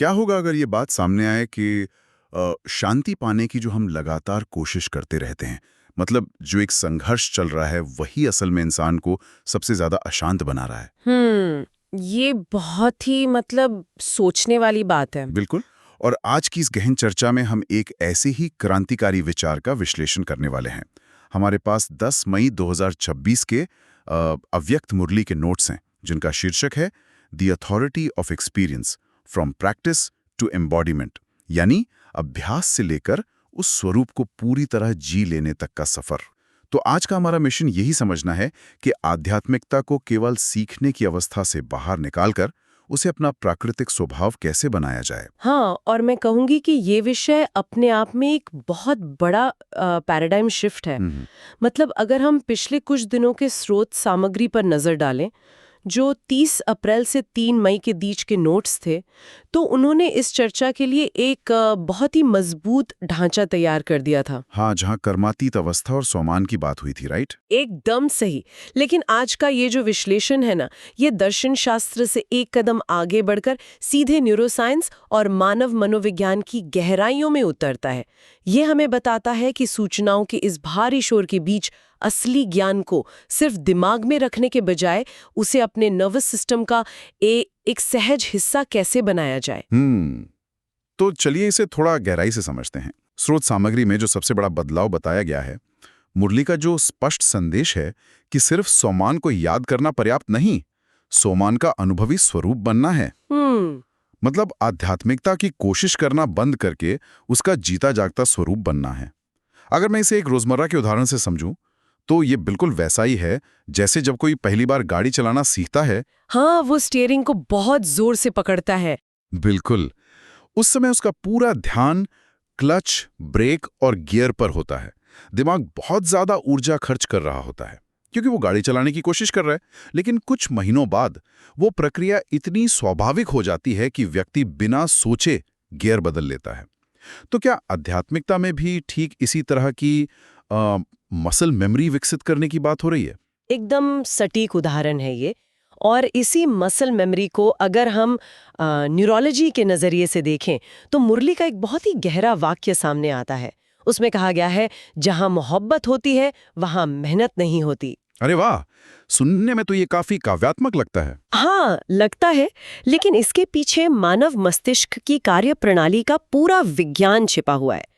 क्या होगा अगर ये बात सामने आए कि शांति पाने की जो हम लगातार कोशिश करते रहते हैं, मतलब जो एक संघर्ष चल रहा है वही असल में इंसान को सबसे ज्यादा अशांत बना रहा है। ये बहुत ही सोचने वाली बात है। बिल्कुल। और आज की इस गहन चर्चा में हम एक ऐसे ही क्रांतिकारी विचार का विश्लेषण करने वाले हैं। हमारे पास 10 मई 2026 के अव्यक्त मुरली के नोट्स हैं, जिनका शीर्षक है the authority of experience from practice to embodiment, यानी अभ्यास से लेकर उस स्वरूप को पूरी तरह जी लेने तक का सफर। तो आज का हमारा मिशन यही समझना है कि आध्यात्मिकता को केवल सीखने की अवस्था से बाहर निकालकर उसे अपना प्राकृतिक स्वभाव कैसे बनाया जाए। हाँ, और मैं कहूँगी कि ये विषय अपने आप में एक बहुत बड़ा पैराडाइम शिफ्ट है। अगर हम पिछले कुछ दिनों के स्रोत सामग्री पर नज़र डालें, जो 30 अप्रैल से 3 मई के बीच के नोट्स थे, तो उन्होंने इस चर्चा के लिए एक बहुत ही मजबूत ढांचा तैयार कर दिया था। हाँ, जहाँ कर्मातीत अवस्था और सोमान की बात हुई थी, राइट? एकदम सही। लेकिन आज का ये जो विश्लेषण है ना, ये दर्शन शास्त्र से एक कदम आगे बढ़कर सीधे न्यूरोसाइंस और मानव मनोविज्ञान की गहराइयों में उतरता है। ये हमें बताता है कि सूचनाओं के इस भारी शोर के बीच असली ज्ञान को सिर्फ दिमाग में रखने के बजाय उसे अपने नर्वस सिस्टम का एक सहज हिस्सा कैसे बनाया जाए। तो चलिए इसे थोड़ा गहराई से समझते हैं। स्रोत सामग्री में जो सबसे बड़ा बदलाव बताया गया है, मुरली का जो स्पष्ट संदेश है कि सिर्फ सोमान को याद करना पर्याप्त नहीं, सोमान का अनुभवी स्वरूप बनना है। मतलब आध्यात्मिकता की कोशिश करना बंद करके उसका जीता जागता स्वरूप बनना है। अगर मैं इसे एक रोजमर्रा के उदाहरण से समझूं, तो ये बिल्कुल वैसा ही है जैसे जब कोई पहली बार गाड़ी चलाना सीखता है। हाँ, वो स्टीयरिंग को बहुत जोर से पकड़ता है। बिल्कुल। उस समय उसका पूरा ध्यान क्लच, ब्रेक और गियर पर होता है। दिमाग बहुत ज्यादा ऊर्जा खर्च कर रहा होता है क्योंकि वो गाड़ी चलाने की कोशिश कर रहा है। लेकिन कुछ महीनों बाद वो प्रक्रिया इतनी स्वाभाविक हो जाती है कि व्यक्ति बिना सोचे गियर बदल लेता है। तो क्या आध्यात्मिकता में भी ठीक इसी तरह की मसल मेमोरी विकसित करने की बात हो रही है? एकदम सटीक उदाहरण है ये। और इसी मसल मेमोरी को अगर हम न्यूरोलॉजी के नज़रिए से देखें, तो मुरली का एक बहुत ही गहरा वाक्य सामने आता है। उसमें कहा गया है, जहां मोहब्बत होती है वहां मेहनत नहीं होती। अरे वाह, सुनने में तो ये काफी काव्यात्मक लगता है। हाँ, लगता है, लेकिन इसके पीछे मानव मस्तिष्क की कार्यप्रणाली का पूरा विज्ञान छिपा हुआ है।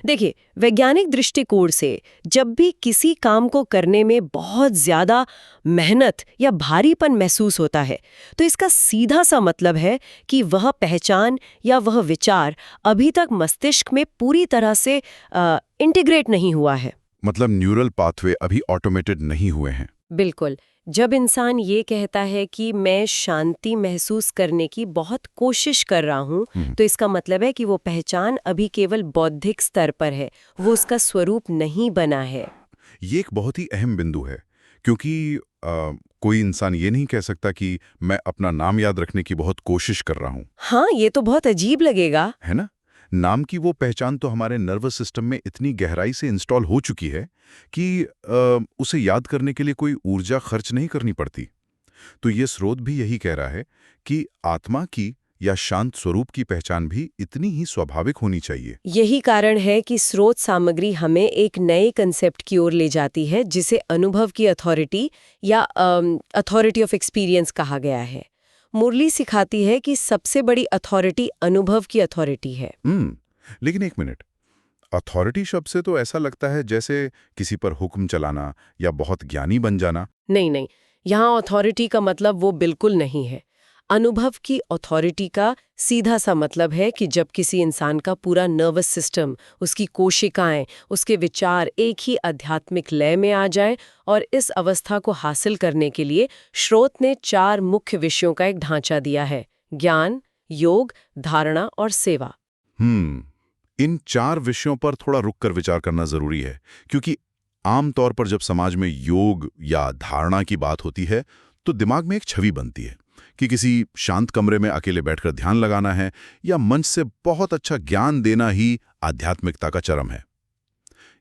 देखिए, वैज्ञानिक दृष्टिकोण से जब भी किसी काम को करने में बहुत ज्यादा मेहनत या भारीपन महसूस होता है, तो इसका सीधा सा मतलब है कि वह पहचान या वह विचार अभी तक मस्तिष्क में पूरी तरह से इंटीग्रेट नहीं हुआ है। मतलब न्यूरल पाथवे अभी ऑटोमेटेड नहीं हुए हैं। बिल्कुल। जब इंसान ये कहता है कि मैं शांति महसूस करने की बहुत कोशिश कर रहा हूँ, तो इसका मतलब है कि वो पहचान अभी केवल बौद्धिक स्तर पर है, वो उसका स्वरूप नहीं बना है। ये एक बहुत ही अहम बिंदु है, क्योंकि कोई इंसान ये नहीं कह सकता कि मैं अपना नाम याद रखने की बहुत कोशिश कर रहा हूँ। हाँ, ये तो बहुत अजीब लगेगा, है ना? नाम की वो पहचान तो हमारे नर्वस सिस्टम में इतनी गहराई से इंस्टॉल हो चुकी है कि उसे याद करने के लिए कोई ऊर्जा खर्च नहीं करनी पड़ती। तो ये स्रोत भी यही कह रहा है कि आत्मा की या शांत स्वरूप की पहचान भी इतनी ही स्वाभाविक होनी चाहिए। यही कारण है कि स्रोत सामग्री हमें एक नए कंसेप्ट की ओर ले जाती है, जिसे अनुभव की अथॉरिटी या अथॉरिटी ऑफ एक्सपीरियंस कहा गया है। मुरली सिखाती है कि सबसे बड़ी अथॉरिटी अनुभव की अथॉरिटी है। लेकिन एक मिनट, अथॉरिटी शब्द से तो ऐसा लगता है जैसे किसी पर हुक्म चलाना या बहुत ज्ञानी बन जाना। नहीं नहीं, यहाँ अथॉरिटी का मतलब वो बिल्कुल नहीं है। अनुभव की अथॉरिटी का सीधा सा मतलब है कि जब किसी इंसान का पूरा नर्वस सिस्टम, उसकी कोशिकाएं, उसके विचार एक ही आध्यात्मिक लय में आ जाए। और इस अवस्था को हासिल करने के लिए स्रोत ने 4 मुख्य विषयों का एक ढांचा दिया है: ज्ञान, योग, धारणा और सेवा। इन 4 विषयों पर थोड़ा रुक कर विचार करना जरूरी है, क्योंकि आमतौर पर जब समाज में योग या धारणा की बात होती है, तो दिमाग में एक छवि बनती है कि किसी शांत कमरे में अकेले बैठकर ध्यान लगाना है या मंच से बहुत अच्छा ज्ञान देना ही आध्यात्मिकता का चरम है।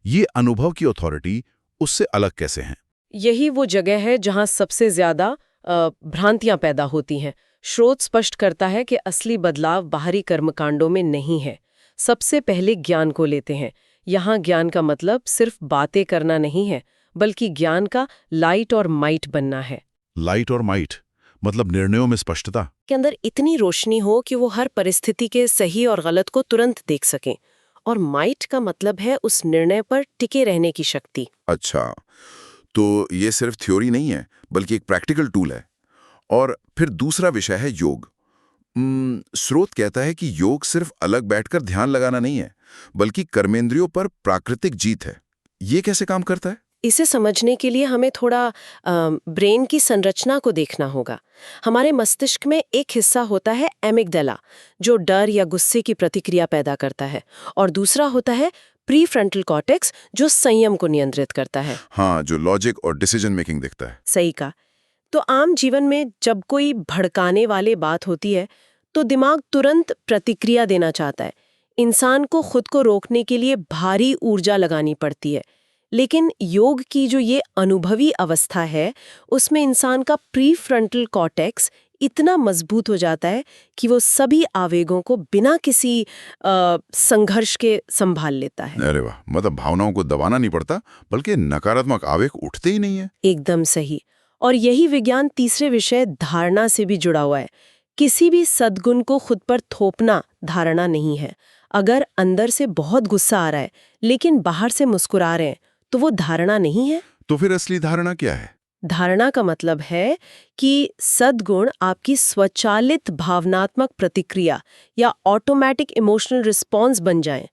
ये अनुभव की अथॉरिटी उससे अलग कैसे है? यही वो जगह है जहां सबसे ज्यादा भ्रांतियां पैदा होती हैं। स्रोत स्पष्ट करता है कि असली बदलाव बाहरी कर्मकांडों में नहीं है। सबसे पहले ज्ञान को लेते हैं। यहाँ ज्ञान का मतलब सिर्फ बातें करना नहीं है, बल्कि ज्ञान का लाइट और माइट बनना है। लाइट और माइट मतलब निर्णयों में स्पष्टता। के अंदर इतनी रोशनी हो कि वो हर परिस्थिति के सही और गलत को तुरंत देख सकें। और माइट का मतलब है उस निर्णय पर टिके रहने की शक्ति। अच्छा, तो ये सिर्फ थ्योरी नहीं है, बल्कि एक प्रैक्टिकल टूल है। और फिर दूसरा विषय है योग। स्रोत कहता है कि योग सिर्फ अलग बैठकर ध्यान लगाना नहीं है, बल्कि कर्मेंद्रियों पर प्राकृतिक जीत है। ये कैसे काम करता है? इसे समझने के लिए हमें थोड़ा ब्रेन की संरचना को देखना होगा। हमारे मस्तिष्क में एक हिस्सा होता है एमिगडाला, जो डर या गुस्से की प्रतिक्रिया पैदा करता है, और दूसरा होता है प्रीफ्रंटल कॉर्टेक्स, जो संयम को नियंत्रित करता है। हाँ, जो लॉजिक और डिसीजन मेकिंग दिखता है। सही कहा। तो आम जीवन में जब कोई भड़काने वाली बात होती है, तो दिमाग तुरंत प्रतिक्रिया देना चाहता है। इंसान को खुद को रोकने के लिए भारी ऊर्जा लगानी पड़ती है। लेकिन योग की जो ये अनुभवी अवस्था है, उसमें इंसान का प्रीफ्रंटल कॉर्टेक्स इतना मजबूत हो जाता है कि वो सभी आवेगों को बिना किसी संघर्ष के संभाल लेता है। अरे वाह, मतलब भावनाओं को दबाना नहीं पड़ता, बल्कि नकारात्मक आवेग उठते ही नहीं है। एकदम सही। और यही विज्ञान तीसरे विषय धारणा से भी जुड़ा हुआ है। किसी भी सद्गुण को खुद पर थोपना धारणा नहीं है। अगर अंदर से बहुत गुस्सा आ रहा है, लेकिन बाहर से मुस्कुरा रहे हैं, तो वो धारणा नहीं है। तो फिर असली धारणा क्या है? धारणा का मतलब है कि सद्गुण आपकी स्वचालित भावनात्मक प्रतिक्रिया या ऑटोमेटिक इमोशनल रिस्पॉन्स बन जाएं।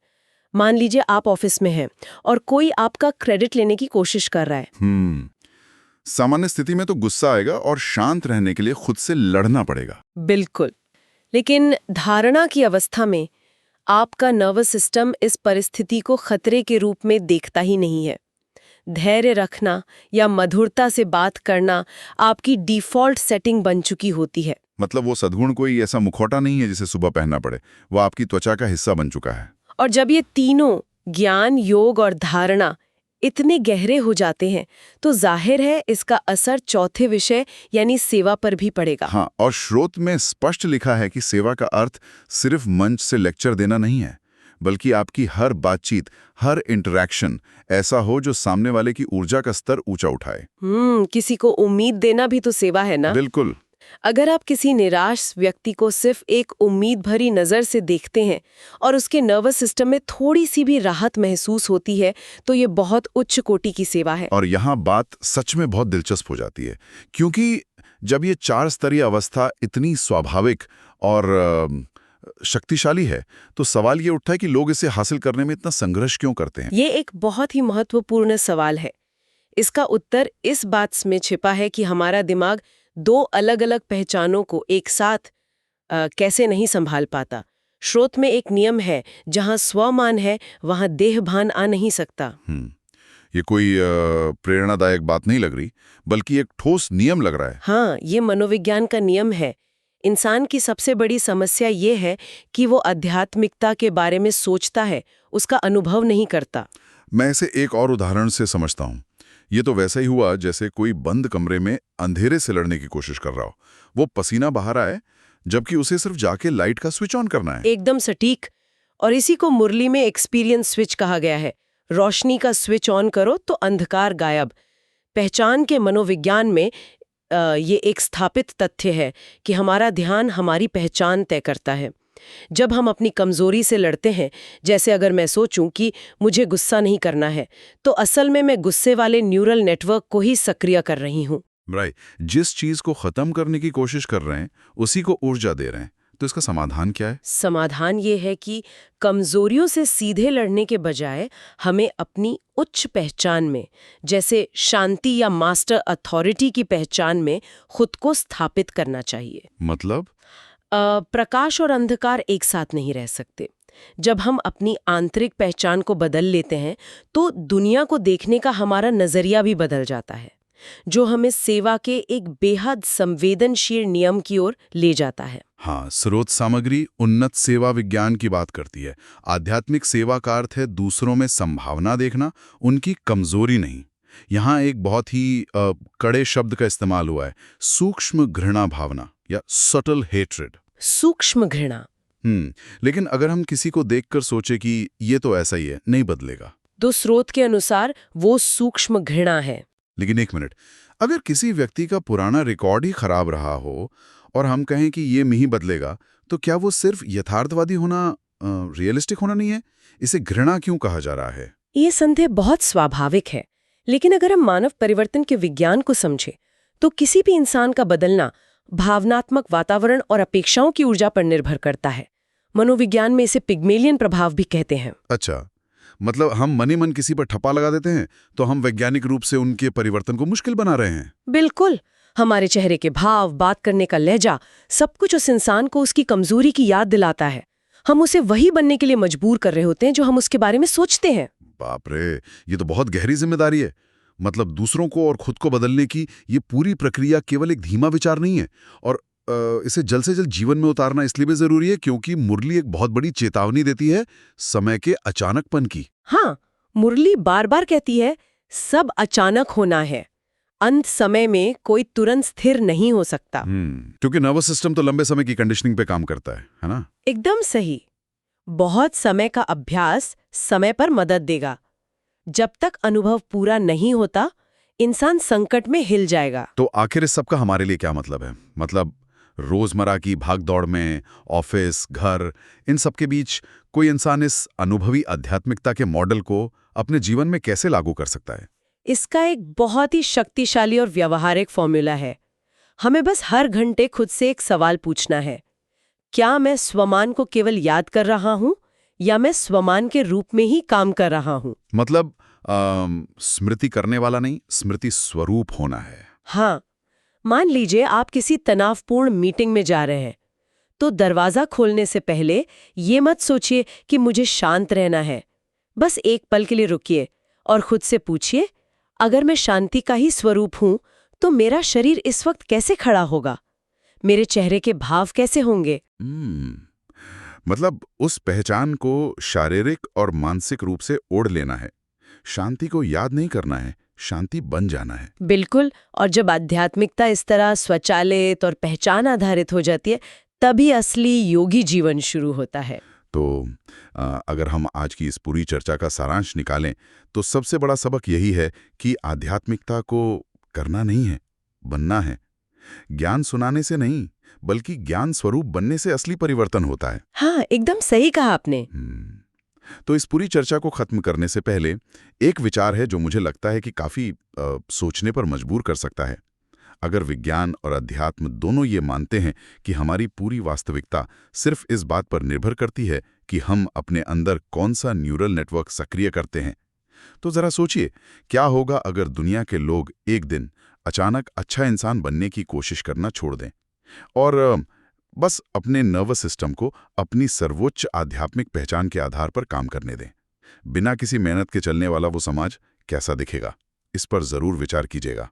मान लीजिए आप ऑफिस में हैं और कोई आपका क्रेडिट लेने की कोशिश कर रहा है। सामान्य स्थिति में तो गुस्सा आएगा और शांत रहने के लिए खुद से लड़ना पड़ेगा। बिल्कुल। लेकिन धारणा की अवस्था में आपका नर्वस सिस्टम इस परिस्थिति को खतरे के रूप में देखता ही नहीं है। धैर्य रखना या मधुरता से बात करना आपकी डिफ़ॉल्ट सेटिंग बन चुकी होती है। मतलब वो सद्गुण कोई ऐसा मुखौटा नहीं है जिसे सुबह पहनना पड़े, वो आपकी त्वचा का हिस्सा बन चुका है। और जब ये तीनों ज्ञान, योग और धारणा इतने गहरे हो जाते हैं, तो जाहिर है इसका असर चौथे विषय यानी सेवा पर भी पड़ेगा। हाँ, और स्रोत में स्पष्ट लिखा है कि सेवा का अर्थ सिर्फ मंच से लेक्चर देना नहीं है, बल्कि आपकी हर बातचीत, हर इंटरैक्शन ऐसा हो जो सामने वाले की ऊर्जा का स्तर ऊंचा उठाए। किसी को उम्मीद देना भी तो सेवा है ना? बिल्कुल। अगर आप किसी निराश व्यक्ति को सिर्फ एक उम्मीद भरी नज़र से देखते हैं और उसके नर्वस सिस्टम में थोड़ी सी भी राहत महसूस होती है, तो ये बहुत उच्च कोटि की सेवा है। और यहाँ बात सच में बहुत दिलचस्प हो जाती है, क्योंकि जब ये 4 स्तरीय अवस्था इतनी स्वाभाविक और शक्तिशाली है, तो सवाल ये उठता है कि लोग इसे हासिल करने में इतना संघर्ष क्यों करते हैं? ये एक बहुत ही महत्वपूर्ण सवाल है। इसका उत्तर इस बात में छिपा है कि हमारा दिमाग 2 अलग-अलग पहचानों को एक साथ कैसे नहीं संभाल पाता। स्रोत में एक नियम है, जहाँ स्वमान है, वहाँ देहभान आ नहीं सकता। ये कोई प्रेरणादायक बात नहीं लग रही, बल्कि एक ठोस नियम लग रहा है। हाँ, ये मनोविज्ञान का नियम है। इंसान की सबसे बड़ी समस्या ये है कि वो आध्यात्मिकता के बारे में सोचता है, उसका अनुभव नहीं करता। मैं इसे एक और उदाहरण से समझता हूँ। ये तो वैसा ही हुआ जैसे कोई बंद कमरे में अंधेरे से लड़ने की कोशिश कर रहा हो। वो पसीना बाहर आए, जबकि उसे सिर्फ जाके लाइट का स्विच ऑन करना है। एकदम सटीक। और इसी को मुरली में एक्सपीरियंस स्विच कहा गया है। रोशनी का स्विच ऑन करो तो अंधकार गायब। पहचान के मनोविज्ञान में ये एक स्थापित तथ्य है कि हमारा ध्यान हमारी पहचान तय करता है। जब हम अपनी कमजोरी से लड़ते हैं, जैसे अगर मैं सोचूं कि मुझे गुस्सा नहीं करना है, तो असल में मैं गुस्से वाले न्यूरल नेटवर्क को ही सक्रिय कर रही हूं। राइट, जिस चीज को खत्म करने की कोशिश कर रहे हैं, उसी को ऊर्जा दे रहे हैं। तो इसका समाधान क्या है? समाधान ये है कि कमजोरियों से सीधे लड़ने के बजाय हमें अपनी उच्च पहचान में, जैसे शांति या मास्टर अथॉरिटी की पहचान में, खुद को स्थापित करना चाहिए। मतलब प्रकाश और अंधकार एक साथ नहीं रह सकते। जब हम अपनी आंतरिक पहचान को बदल लेते हैं, तो दुनिया को देखने का हमारा नजरिया भी बदल जाता है, जो हमें सेवा के एक बेहद संवेदनशील नियम की ओर ले जाता है। हाँ, स्रोत सामग्री उन्नत सेवा विज्ञान की बात करती है। आध्यात्मिक सेवा का अर्थ है दूसरों में संभावना देखना, उनकी कमजोरी नहीं। यहाँ एक बहुत ही कड़े शब्द का इस्तेमाल हुआ है, सूक्ष्म घृणा भावना या सटल हेट्रेड। सूक्ष्म घृणा। लेकिन अगर हम किसी को देखकर सोचे कि ये तो ऐसा ही है, नहीं बदलेगा, तो स्रोत के अनुसार वो सूक्ष्म घृणा है। लेकिन एक मिनट, अगर किसी व्यक्ति का पुराना रिकॉर्ड ही खराब रहा हो और हम कहें कि ये नहीं बदलेगा, तो क्या वो सिर्फ यथार्थवादी होना, रियलिस्टिक होना नहीं है? इसे घृणा क्यों कहा जा रहा है? ये संदेह बहुत स्वाभाविक है, लेकिन अगर हम मानव परिवर्तन के विज्ञान को समझें, तो किसी भी इंसान का बदलना भावनात्मक वातावरण और अपेक्षाओं की ऊर्जा पर निर्भर करता है। मनोविज्ञान में इसे पिग्मेलियन प्रभाव भी कहते हैं। अच्छा, मतलब हम मनी मन किसी पर ठप्पा लगा देते हैं तो हम वैज्ञानिक रूप से उनके परिवर्तन को मुश्किल बना रहे हैं। बिल्कुल। हमारे चेहरे के भाव, बात करने का लहजा, सब कुछ उस इंसान को उसकी कमजोरी की याद दिलाता है। हम उसे वही बनने के लिए मजबूर कर रहे होते हैं जो हम उसके बारे में सोचते हैं। बाप रे, ये तो बहुत गहरी जिम्मेदारी है। मतलब दूसरों को और खुद को बदलने की ये पूरी प्रक्रिया केवल एक धीमा विचार नहीं है, और इसे जल्द से जल्द जीवन में उतारना इसलिए भी जरूरी है क्योंकि मुरली एक बहुत बड़ी चेतावनी देती है समय के अचानकपन की। हाँ, मुरली बार बार कहती है सब अचानक होना है। अंत समय में कोई तुरंत स्थिर नहीं हो सकता। क्योंकि नर्वस सिस्टम तो लंबे समय की कंडीशनिंग पे काम करता है ना? एकदम सही। बहुत समय का अभ्यास समय पर मदद देगा। जब तक अनुभव पूरा नहीं होता, इंसान संकट में हिल जाएगा। तो आखिर इस सब का हमारे लिए क्या मतलब है? मतलब रोजमर्रा की भागदौड़ में ऑफिस, घर, इन सब के बीच कोई इंसान इस अनुभवी आध्यात्मिकता के मॉडल को अपने जीवन में कैसे लागू कर सकता है? इसका एक बहुत ही शक्तिशाली और व्यावहारिक फॉर्मूला है। हमें बस हर घंटे खुद से एक सवाल पूछना है, क्या मैं स्वमान को केवल याद कर रहा हूं या मैं स्वमान के रूप में ही काम कर रहा हूं? मतलब स्मृति करने वाला नहीं, स्मृति स्वरूप होना है। हाँ, मान लीजिए आप किसी तनावपूर्ण मीटिंग में जा रहे हैं, तो दरवाजा खोलने से पहले ये मत सोचिए कि मुझे शांत रहना है। बस एक पल के लिए रुकिए और खुद से पूछिए, अगर मैं शांति का ही स्वरूप हूं तो मेरा शरीर इस वक्त कैसे खड़ा होगा? मेरे चेहरे के भाव कैसे होंगे? मतलब उस पहचान को शारीरिक और मानसिक रूप से ओढ़ लेना है। शांति को याद नहीं करना है, शांति बन जाना है। बिल्कुल। और जब आध्यात्मिकता इस तरह स्वचालित और पहचान आधारित हो जाती है, तभी असली योगी जीवन शुरू होता है। तो अगर हम आज की इस पूरी चर्चा का सारांश निकालें तो सबसे बड़ा सबक यही है कि आध्यात्मिकता को करना नहीं है, बनना है। ज्ञान सुनाने से नहीं, बल्कि ज्ञान स्वरूप बनने से असली परिवर्तन होता है। हाँ, एकदम सही कहा आपने। तो इस पूरी चर्चा को खत्म करने से पहले एक विचार है जो मुझे लगता है कि काफी सोचने पर मजबूर कर सकता है। अगर विज्ञान और अध्यात्म दोनों ये मानते हैं कि हमारी पूरी वास्तविकता सिर्फ इस बात पर निर्भर करती है कि हम अपने अंदर कौन सा न्यूरल नेटवर्क सक्रिय करते हैं, तो जरा सोचिए क्या होगा अगर दुनिया के लोग एक दिन अचानक अच्छा इंसान बनने की कोशिश करना छोड़ दें और बस अपने नर्वस सिस्टम को अपनी सर्वोच्च आध्यात्मिक पहचान के आधार पर काम करने दें। बिना किसी मेहनत के चलने वाला वो समाज कैसा दिखेगा? इस पर जरूर विचार कीजिएगा।